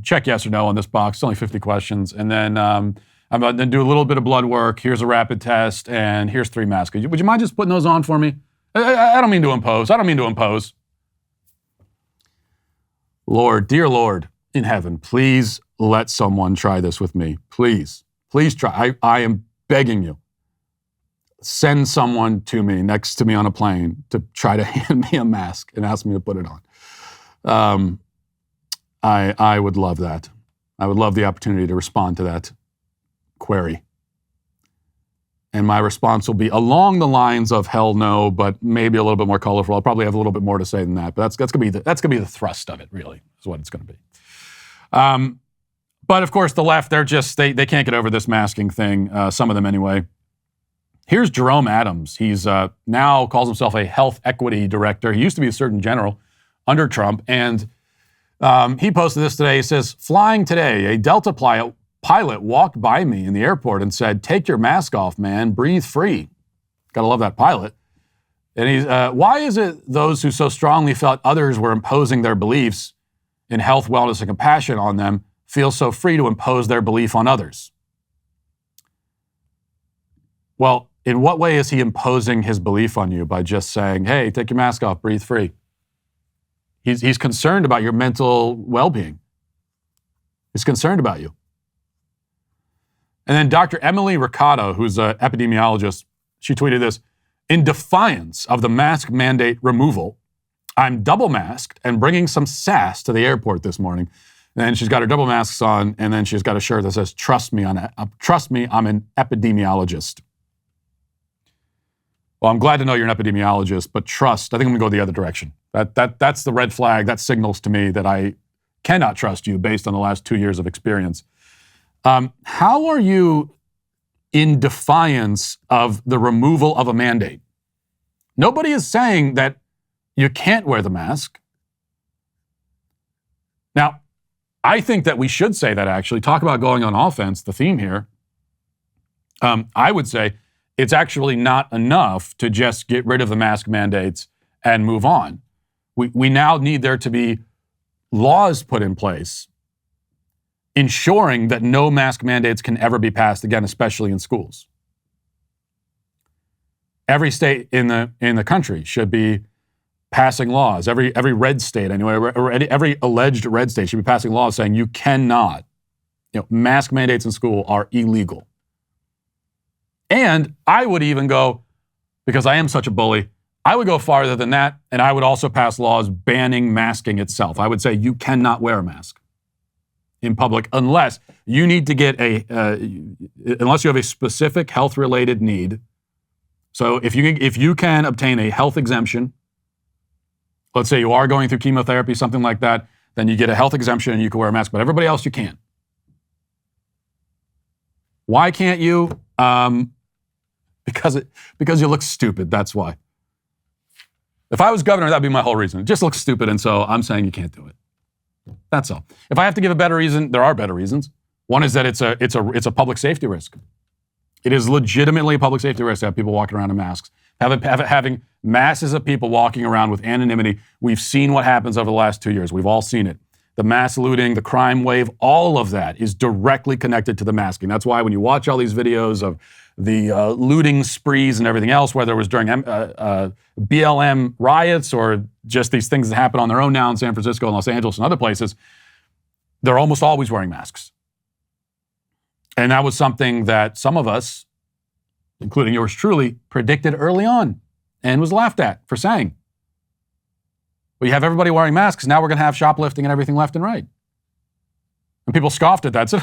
check yes or no on this box? It's only 50 questions. And then I'm going to do a little bit of blood work. Here's a rapid test, and here's 3 masks. Would you mind just putting those on for me? I don't mean to impose. Lord, dear Lord in heaven, please let someone try this with me. Please try. I am begging you. Send someone to me next to me on a plane to try to hand me a mask and ask me to put it on. I would love that. I would love the opportunity to respond to that query. And my response will be along the lines of hell no, but maybe a little bit more colorful. I'll probably have a little bit more to say than that, but that's gonna be the thrust of it, really, is what it's gonna be. But of course, the left, they can't get over this masking thing, some of them anyway. Here's Jerome Adams. He's now calls himself a health equity director. He used to be a Surgeon General under Trump, and he posted this today. He says, flying today, a Delta pilot walked by me in the airport and said, take your mask off, man, breathe free. Gotta love that pilot. And he's, why is it those who so strongly felt others were imposing their beliefs in health, wellness, and compassion on them feel so free to impose their belief on others. Well, in what way is he imposing his belief on you? By just saying, hey, take your mask off, breathe free. He's concerned about your mental well-being. He's concerned about you. And then Dr. Emily Riccado, who's an epidemiologist, she tweeted this: in defiance of the mask mandate removal, I'm double masked and bringing some sass to the airport this morning. And then she's got her double masks on, and then she's got a shirt that says, trust me, I'm an epidemiologist. Well, I'm glad to know you're an epidemiologist, but trust, I think I'm going to go the other direction. That's the red flag. That signals to me that I cannot trust you based on the last 2 years of experience. How are you in defiance of the removal of a mandate? Nobody is saying that you can't wear the mask. Now, I think that we should say that, actually. Talk about going on offense, the theme here. I would say it's actually not enough to just get rid of the mask mandates and move on. We now need there to be laws put in place ensuring that no mask mandates can ever be passed again, especially in schools. Every state in the country should be passing laws. Every red state, anyway, or every alleged red state should be passing laws saying you cannot. Mask mandates in school are illegal. And I would even go, because I am such a bully, I would go farther than that, and I would also pass laws banning masking itself. I would say you cannot wear a mask in public unless you need to get unless you have a specific health-related need. So if you can obtain a health exemption, let's say you are going through chemotherapy, something like that, then you get a health exemption and you can wear a mask, but everybody else you can't. Why can't you? Because you look stupid, that's why. If I was governor, that'd be my whole reason. It just looks stupid, and so I'm saying you can't do it. That's all. If I have to give a better reason, there are better reasons. One is that it's a public safety risk. It is legitimately a public safety risk to have people walking around in masks. Having masses of people walking around with anonymity. We've seen what happens over the last 2 years. We've all seen it. The mass looting, the crime wave, all of that is directly connected to the masking. That's why when you watch all these videos of the looting sprees and everything else, whether it was during BLM riots or just these things that happen on their own now in San Francisco and Los Angeles and other places, they're almost always wearing masks. And that was something that some of us, including yours truly, predicted early on and was laughed at for saying. Well, you have everybody wearing masks, now we're going to have shoplifting and everything left and right. And people scoffed at that, said,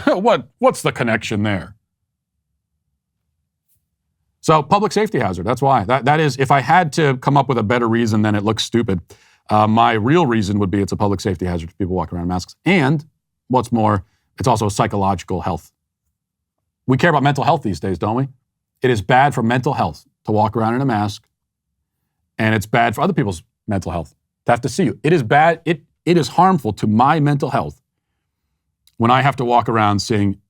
what's the connection there? So public safety hazard, that's why. That is, if I had to come up with a better reason than it looks stupid, my real reason would be it's a public safety hazard for people walking around in masks. And what's more, it's also psychological health. We care about mental health these days, don't we? It is bad for mental health to walk around in a mask, and it's bad for other people's mental health to have to see you. It is bad. It is harmful to my mental health when I have to walk around seeing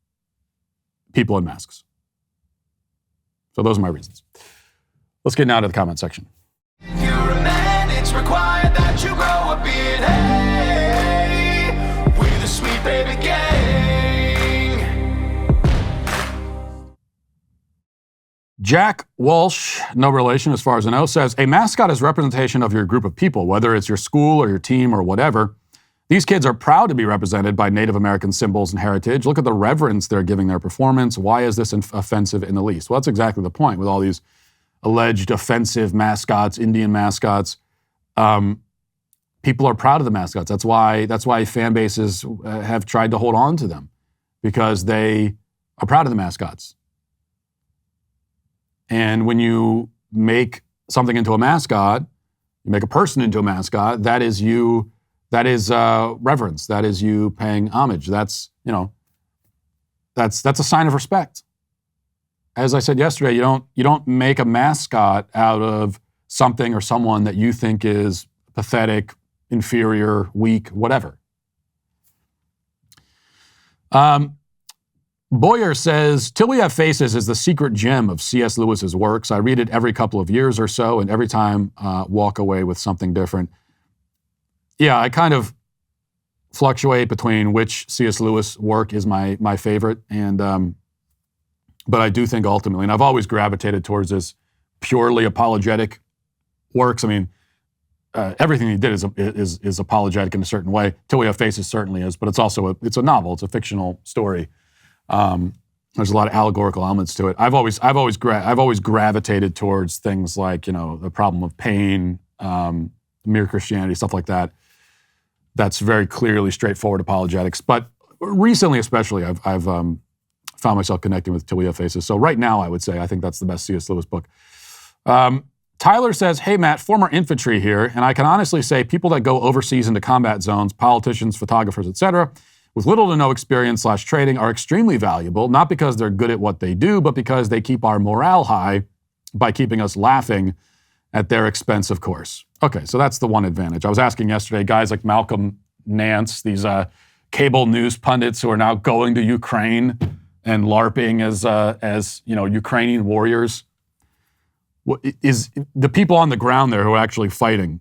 people in masks. So those are my reasons. Let's get now to the comment section. If you're a man, it's required that you grow a beard. Hey, we're the Sweet Baby Gang. Jack Walsh, no relation as far as I know, says, a mascot is representation of your group of people, whether it's your school or your team or whatever. These kids are proud to be represented by Native American symbols and heritage. Look at the reverence they're giving their performance. Why is this offensive in the least? Well, that's exactly the point with all these alleged offensive mascots, Indian mascots. People are proud of the mascots. That's why fan bases have tried to hold on to them, because they are proud of the mascots. And when you make something into a mascot, you make a person into a mascot, that is you. That is reverence. That is you paying homage. That's a sign of respect. As I said yesterday, you don't make a mascot out of something or someone that you think is pathetic, inferior, weak, whatever. Boyer says, Till We Have Faces is the secret gem of C.S. Lewis's works. I read it every couple of years or so, and every time walk away with something different. Yeah, fluctuate between which C.S. Lewis work is my favorite, and but I do think ultimately, and I've always gravitated towards his purely apologetic works. I mean, everything he did is apologetic in a certain way. Till We Have Faces certainly is, but it's also it's a novel. It's a fictional story. There's a lot of allegorical elements to it. I've always gravitated towards things like, you know, the problem of pain, mere Christianity, stuff like that. That's very clearly straightforward apologetics. But recently, especially, I've found myself connecting with Till We Have Faces. So right now, I would say I think that's the best C.S. Lewis book. Tyler says, "Hey Matt, former infantry here, and I can honestly say people that go overseas into combat zones, politicians, photographers, etc., with little to no experience/training are extremely valuable, not because they're good at what they do, but because they keep our morale high by keeping us laughing at their expense, of course." Okay, so that's the one advantage. I was asking yesterday, guys like Malcolm Nance, these cable news pundits who are now going to Ukraine and LARPing as you know, Ukrainian warriors. What is the people on the ground there who are actually fighting?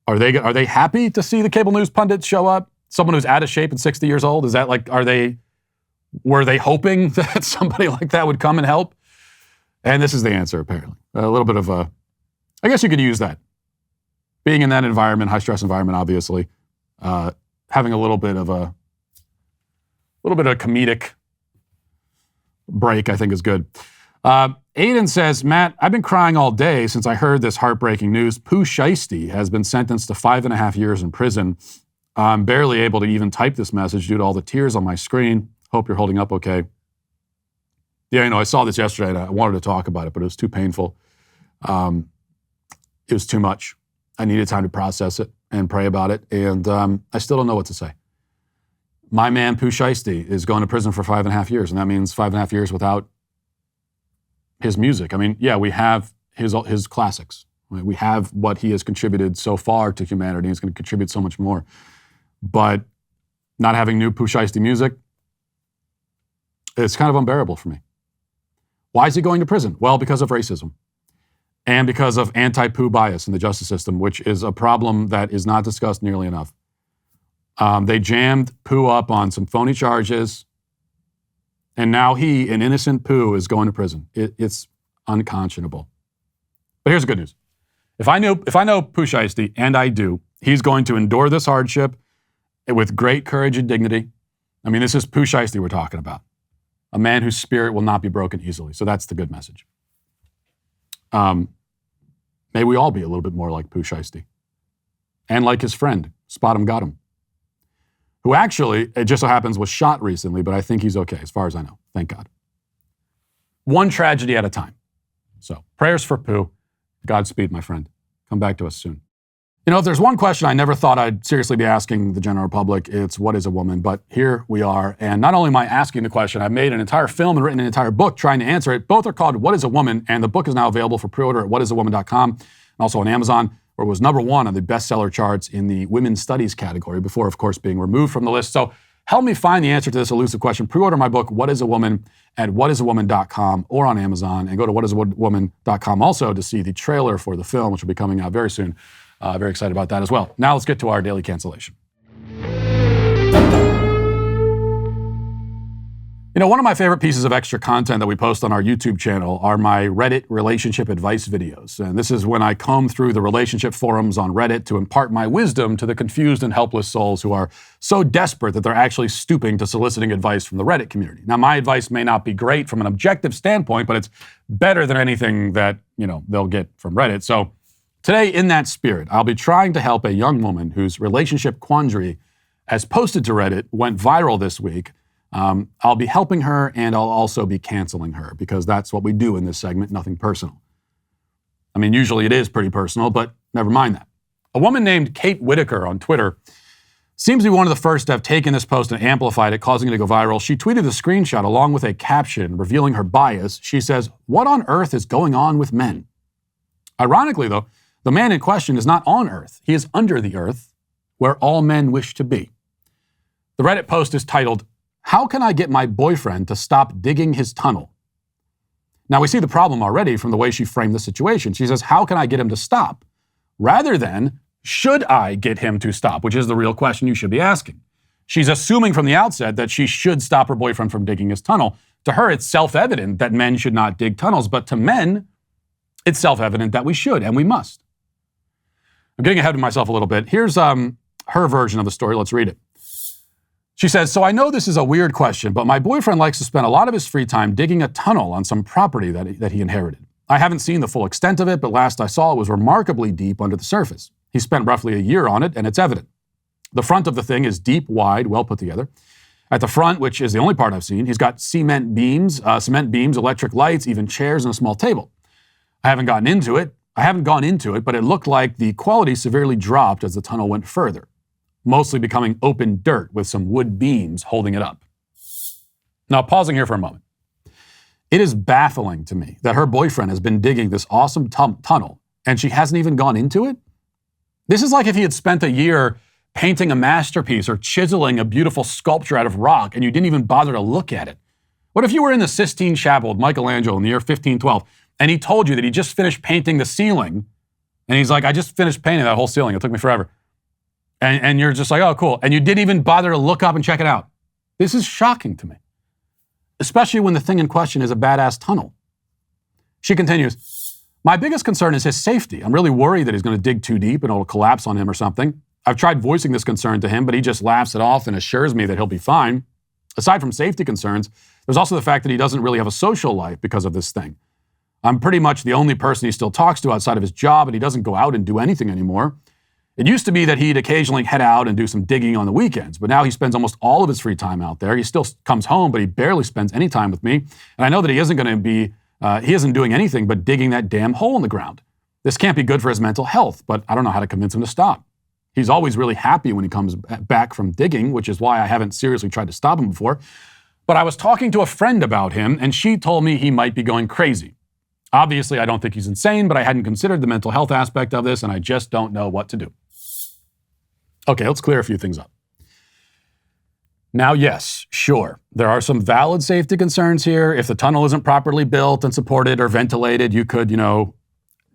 Are they happy to see the cable news pundits show up? Someone who's out of shape and 60 years old? Is that like, were they hoping that somebody like that would come and help? And this is the answer, apparently. A little bit of I guess you could use that. Being in that environment, high stress environment, obviously, having a little bit of a comedic break, I think is good. Aiden says, "Matt, I've been crying all day since I heard this heartbreaking news. Pooh Shiesty has been sentenced to 5.5 years in prison. I'm barely able to even type this message due to all the tears on my screen. Hope you're holding up okay." Yeah, you know, I saw this yesterday and I wanted to talk about it, but it was too painful. It was too much. I needed time to process it and pray about it, and I still don't know what to say. My man, Pooh Shiesty, is going to prison for 5.5 years, and that means 5.5 years without his music. I mean, yeah, we have his classics. We have what he has contributed so far to humanity. He's going to contribute so much more. But not having new Pooh Shiesty music, it's kind of unbearable for me. Why is he going to prison? Well, because of racism and because of anti-Pooh bias in the justice system, which is a problem that is not discussed nearly enough. They jammed Pooh up on some phony charges, and now he, an innocent Pooh, is going to prison. It's unconscionable. But here's the good news. If I know Pooh Shiesty, and I do, he's going to endure this hardship with great courage and dignity. I mean, this is Pooh Shiesty we're talking about. A man whose spirit will not be broken easily. So that's the good message. May we all be a little bit more like Pooh Shiesty. And like his friend, Spot 'em Got 'em, who actually, it just so happens, was shot recently, but I think he's okay, as far as I know. Thank God. One tragedy at a time. So, prayers for Pooh. Godspeed, my friend. Come back to us soon. You know, if there's one question I never thought I'd seriously be asking the general public, it's what is a woman? But here we are. And not only am I asking the question, I've made an entire film and written an entire book trying to answer it. Both are called What is a Woman? And the book is now available for pre-order at whatisawoman.com and also on Amazon, where it was #1 on the bestseller charts in the women's studies category before, of course, being removed from the list. So help me find the answer to this elusive question. Pre-order my book, What is a Woman, at whatisawoman.com or on Amazon. And go to whatisawoman.com also to see the trailer for the film, which will be coming out very soon. Very excited about that as well. Now let's get to our daily cancellation. You know, one of my favorite pieces of extra content that we post on our YouTube channel are my Reddit relationship advice videos. And this is when I comb through the relationship forums on Reddit to impart my wisdom to the confused and helpless souls who are so desperate that they're actually stooping to soliciting advice from the Reddit community. Now, my advice may not be great from an objective standpoint, but it's better than anything that, you know, they'll get from Reddit. So today, in that spirit, I'll be trying to help a young woman whose relationship quandary, as posted to Reddit, went viral this week. I'll be helping her, and I'll also be canceling her, because that's what we do in this segment, nothing personal. I mean, usually it is pretty personal, but never mind that. A woman named Kate Whitaker on Twitter seems to be one of the first to have taken this post and amplified it, causing it to go viral. She tweeted a screenshot along with a caption revealing her bias. She says, "What on earth is going on with men?" Ironically, though, the man in question is not on Earth. He is under the earth, where all men wish to be. The Reddit post is titled, "How can I get my boyfriend to stop digging his tunnel?" Now, we see the problem already from the way she framed the situation. She says, how can I get him to stop? Rather than, should I get him to stop? Which is the real question you should be asking. She's assuming from the outset that she should stop her boyfriend from digging his tunnel. To her, it's self-evident that men should not dig tunnels, but to men, it's self-evident that we should and we must. I'm getting ahead of myself a little bit. Here's her version of the story. Let's read it. She says, so I know this is a weird question, but my boyfriend likes to spend a lot of his free time digging a tunnel on some property that he inherited. I haven't seen the full extent of it, but last I saw it was remarkably deep under the surface. He spent roughly a year on it, and it's evident. The front of the thing is deep, wide, well put together. At the front, which is the only part I've seen, he's got cement beams, electric lights, even chairs, and a small table. I haven't gone into it, but it looked like the quality severely dropped as the tunnel went further, mostly becoming open dirt with some wood beams holding it up. Now, pausing here for a moment. It is baffling to me that her boyfriend has been digging this awesome tunnel and she hasn't even gone into it. This is like if he had spent a year painting a masterpiece or chiseling a beautiful sculpture out of rock and you didn't even bother to look at it. What if you were in the Sistine Chapel with Michelangelo in the year 1512 and he told you that he just finished painting the ceiling and he's like, I just finished painting that whole ceiling. It took me forever. And you're just like, oh, cool. And you didn't even bother to look up and check it out. This is shocking to me, especially when the thing in question is a badass tunnel. She continues, my biggest concern is his safety. I'm really worried that he's going to dig too deep and it'll collapse on him or something. I've tried voicing this concern to him, but he just laughs it off and assures me that he'll be fine. Aside from safety concerns, there's also the fact that he doesn't really have a social life because of this thing. I'm pretty much the only person he still talks to outside of his job, and he doesn't go out and do anything anymore. It used to be that he'd occasionally head out and do some digging on the weekends, but now he spends almost all of his free time out there. He still comes home, but he barely spends any time with me. And I know that he isn't doing anything but digging that damn hole in the ground. This can't be good for his mental health, but I don't know how to convince him to stop. He's always really happy when he comes back from digging, which is why I haven't seriously tried to stop him before. But I was talking to a friend about him, and she told me he might be going crazy. Obviously, I don't think he's insane, but I hadn't considered the mental health aspect of this, and I just don't know what to do. Okay, let's clear a few things up. Now, yes, sure, there are some valid safety concerns here. If the tunnel isn't properly built and supported or ventilated, you could,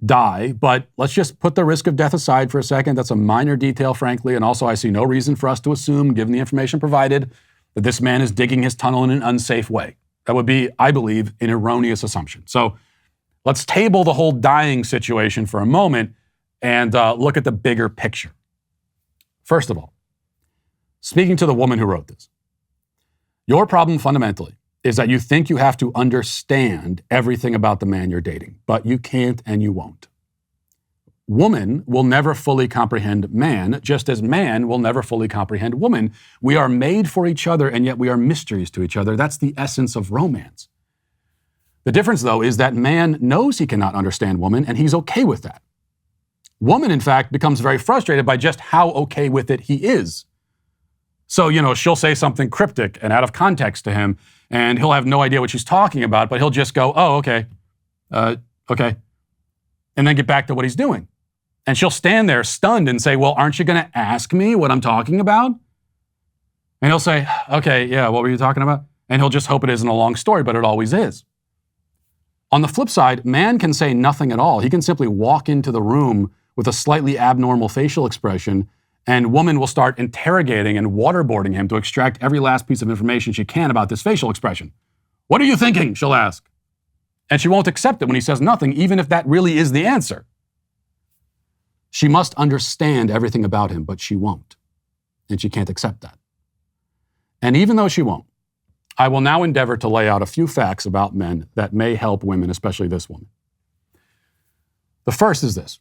die. But let's just put the risk of death aside for a second. That's a minor detail, frankly. And also, I see no reason for us to assume, given the information provided, that this man is digging his tunnel in an unsafe way. That would be, I believe, an erroneous assumption. So let's table the whole dying situation for a moment and look at the bigger picture. First of all, speaking to the woman who wrote this, your problem fundamentally is that you think you have to understand everything about the man you're dating, but you can't and you won't. Woman will never fully comprehend man, just as man will never fully comprehend woman. We are made for each other, and yet we are mysteries to each other. That's the essence of romance. The difference, though, is that man knows he cannot understand woman, and he's okay with that. Woman, in fact, becomes very frustrated by just how okay with it he is. So, she'll say something cryptic and out of context to him, and he'll have no idea what she's talking about, but he'll just go, oh, okay, okay, and then get back to what he's doing. And she'll stand there stunned and say, well, aren't you going to ask me what I'm talking about? And he'll say, okay, yeah, what were you talking about? And he'll just hope it isn't a long story, but it always is. On the flip side, man can say nothing at all. He can simply walk into the room with a slightly abnormal facial expression, and woman will start interrogating and waterboarding him to extract every last piece of information she can about this facial expression. What are you thinking? She'll ask. And she won't accept it when he says nothing, even if that really is the answer. She must understand everything about him, but she won't. And she can't accept that. And even though she won't, I will now endeavor to lay out a few facts about men that may help women, especially this woman. The first is this.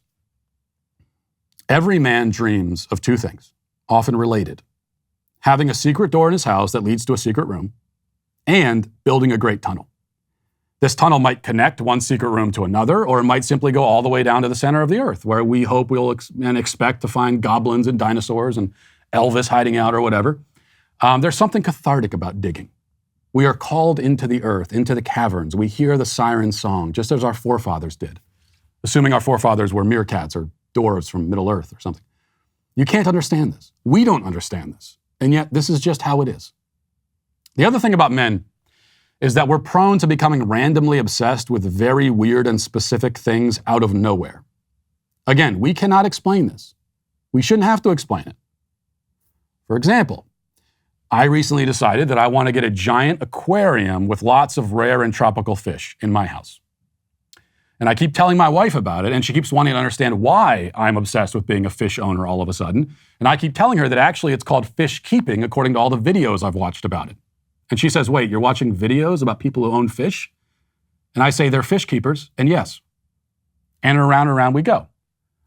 Every man dreams of two things, often related: having a secret door in his house that leads to a secret room, and building a great tunnel. This tunnel might connect one secret room to another, or it might simply go all the way down to the center of the earth, where we hope we'll expect to find goblins and dinosaurs and Elvis hiding out or whatever. There's something cathartic about digging. We are called into the earth, into the caverns. We hear the siren song, just as our forefathers did, assuming our forefathers were meerkats or dwarves from Middle Earth or something. You can't understand this. We don't understand this. And yet, this is just how it is. The other thing about men is that we're prone to becoming randomly obsessed with very weird and specific things out of nowhere. Again, we cannot explain this. We shouldn't have to explain it. For example, I recently decided that I want to get a giant aquarium with lots of rare and tropical fish in my house. And I keep telling my wife about it, and she keeps wanting to understand why I'm obsessed with being a fish owner all of a sudden. And I keep telling her that actually it's called fish keeping according to all the videos I've watched about it. And she says, wait, you're watching videos about people who own fish? And I say they're fish keepers, and yes. And around we go.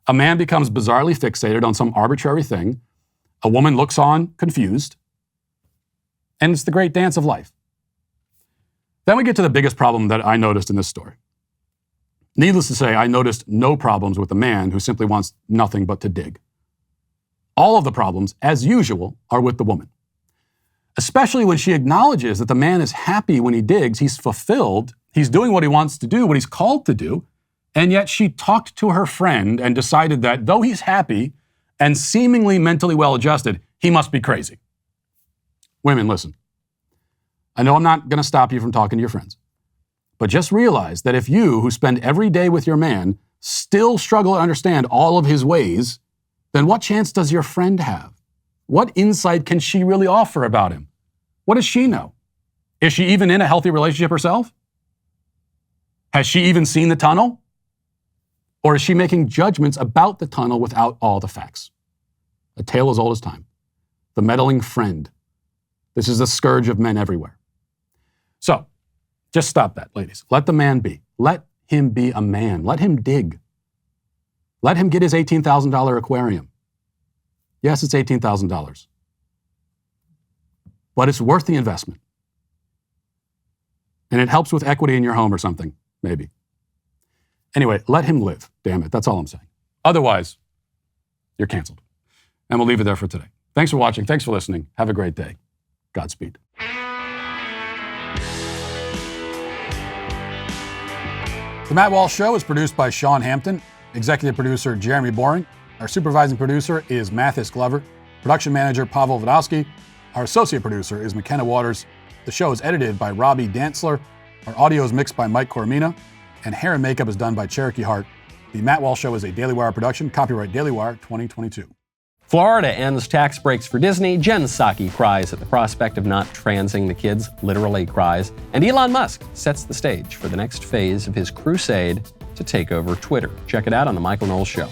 A man becomes bizarrely fixated on some arbitrary thing. A woman looks on, confused. And it's the great dance of life. Then we get to the biggest problem that I noticed in this story. Needless to say, I noticed no problems with the man who simply wants nothing but to dig. All of the problems, as usual, are with the woman. Especially when she acknowledges that the man is happy when he digs, he's fulfilled, he's doing what he wants to do, what he's called to do, and yet she talked to her friend and decided that though he's happy and seemingly mentally well-adjusted, he must be crazy. Women, listen. I know I'm not going to stop you from talking to your friends. But just realize that if you, who spend every day with your man, still struggle to understand all of his ways, then what chance does your friend have? What insight can she really offer about him? What does she know? Is she even in a healthy relationship herself? Has she even seen the tunnel? Or is she making judgments about the tunnel without all the facts? A tale as old as time. The meddling friend. This is the scourge of men everywhere. So, just stop that, ladies. Let the man be. Let him be a man. Let him dig. Let him get his $18,000 aquarium. Yes, it's $18,000. But it's worth the investment. And it helps with equity in your home or something, maybe. Anyway, let him live. Damn it. That's all I'm saying. Otherwise, you're canceled. And we'll leave it there for today. Thanks for watching. Thanks for listening. Have a great day. Godspeed. The Matt Walsh Show is produced by Sean Hampton, executive producer Jeremy Boring. Our supervising producer is Mathis Glover, production manager Pavel Vodowski. Our associate producer is McKenna Waters. The show is edited by Robbie Dantzler. Our audio is mixed by Mike Coromina, and hair and makeup is done by Cherokee Hart. The Matt Walsh Show is a Daily Wire production, copyright Daily Wire 2022. Florida ends tax breaks for Disney. Jen Psaki cries at the prospect of not transing the kids, literally cries. And Elon Musk sets the stage for the next phase of his crusade to take over Twitter. Check it out on The Michael Knowles Show.